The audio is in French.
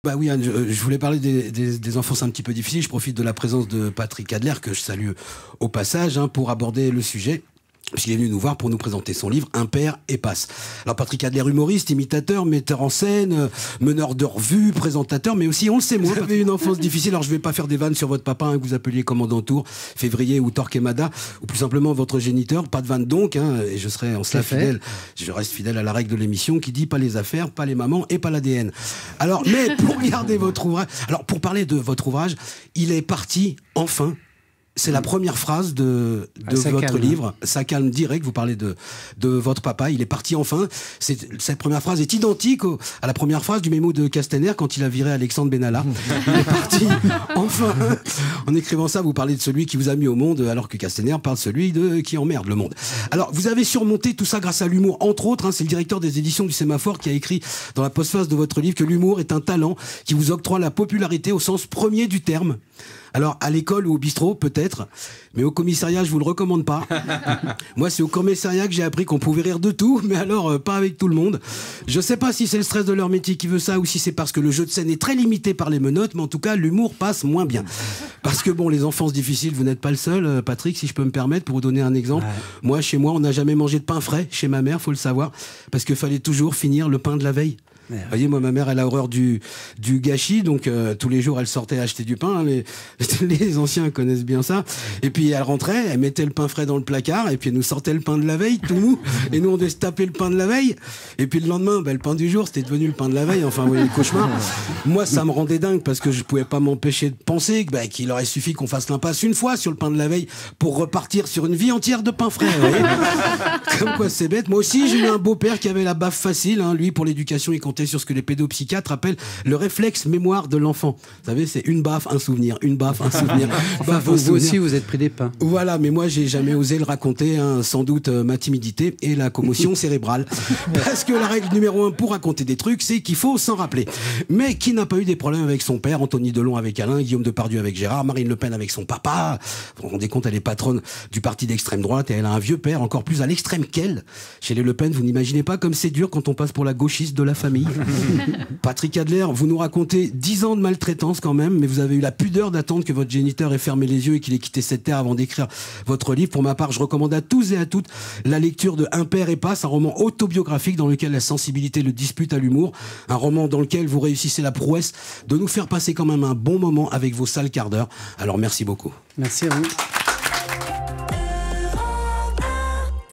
Bah oui, Anne, je voulais parler des enfances un petit peu difficiles. Je profite de la présence de Patrick Adler, que je salue au passage, hein, pour aborder le sujet. Puisqu'il est venu nous voir pour nous présenter son livre Impair et Passe. Alors Patrick Adler, humoriste, imitateur, metteur en scène, meneur de revue, présentateur, mais aussi, on le sait, moi, vous avez une enfance difficile. Alors je vais pas faire des vannes sur votre papa, hein, que vous appeliez Commandant Tour, Février ou Torquemada, ou plus simplement votre géniteur. Pas de vanne donc, hein, et je serai en cela fidèle. Je reste fidèle à la règle de l'émission qui dit pas les affaires, pas les mamans et pas l'ADN. Alors, mais pour regarder votre ouvrage, alors pour parler de votre ouvrage, il est parti enfin. C'est la première phrase de votre livre. Ça calme direct. Vous parlez de votre papa. Il est parti enfin. Cette première phrase est identique à la première phrase du mémo de Castaner quand il a viré Alexandre Benalla. Il est parti enfin. En écrivant ça, vous parlez de celui qui vous a mis au monde, alors que Castaner parle de celui qui emmerde le monde. Alors, vous avez surmonté tout ça grâce à l'humour. Entre autres, hein, c'est le directeur des éditions du Sémaphore qui a écrit dans la postface de votre livre que l'humour est un talent qui vous octroie la popularité au sens premier du terme. Alors, à l'école ou au bistrot, peut-être, mais au commissariat, je vous le recommande pas. Moi, c'est au commissariat que j'ai appris qu'on pouvait rire de tout, mais alors, pas avec tout le monde. Je sais pas si c'est le stress de leur métier qui veut ça, ou si c'est parce que le jeu de scène est très limité par les menottes, mais en tout cas, l'humour passe moins bien. Parce que bon, les enfances difficiles, vous n'êtes pas le seul, Patrick, si je peux me permettre, pour vous donner un exemple. Ouais. Moi, chez moi, on n'a jamais mangé de pain frais, chez ma mère, faut le savoir, parce qu'il fallait toujours finir le pain de la veille. Vous voyez, moi, ma mère, elle a horreur du gâchis, donc tous les jours, elle sortait acheter du pain. Hein, les anciens connaissent bien ça. Et puis, elle rentrait, elle mettait le pain frais dans le placard, et puis elle nous sortait le pain de la veille, tout mou. Et nous, on devait se taper le pain de la veille. Et puis le lendemain, le pain du jour, c'était devenu le pain de la veille. Enfin, vous voyez, le cauchemar. Moi, ça me rendait dingue, parce que je pouvais pas m'empêcher de penser qu'il aurait suffi qu'on fasse l'impasse une fois sur le pain de la veille pour repartir sur une vie entière de pain frais. Vous voyez. Comme quoi, c'est bête. Moi aussi, j'ai eu un beau-père qui avait la baffe facile. Hein. Lui, pour l'éducation, il comptait sur ce que les pédopsychiatres appellent le réflexe mémoire de l'enfant. Vous savez, c'est une baffe, un souvenir, une baffe, un souvenir. Enfin, vous aussi, vous êtes pris des pains. Voilà, mais moi, j'ai jamais osé le raconter, hein, sans doute ma timidité et la commotion cérébrale. Parce que la règle numéro 1 pour raconter des trucs, c'est qu'il faut s'en rappeler. Mais qui n'a pas eu des problèmes avec son père, Anthony Delon avec Alain, Guillaume Depardieu avec Gérard, Marine Le Pen avec son papa. Vous vous rendez compte, elle est patronne du parti d'extrême droite et elle a un vieux père encore plus à l'extrême qu'elle. Chez les Le Pen, vous n'imaginez pas comme c'est dur quand on passe pour la gauchiste de la famille. Patrick Adler, vous nous racontez 10 ans de maltraitance quand même, mais vous avez eu la pudeur d'attendre que votre géniteur ait fermé les yeux et qu'il ait quitté cette terre avant d'écrire votre livre. Pour ma part, je recommande à tous et à toutes la lecture de Impair et Passe, un roman autobiographique dans lequel la sensibilité le dispute à l'humour, un roman dans lequel vous réussissez la prouesse de nous faire passer quand même un bon moment avec vos sales quarts d'heure. Alors merci beaucoup. Merci à vous.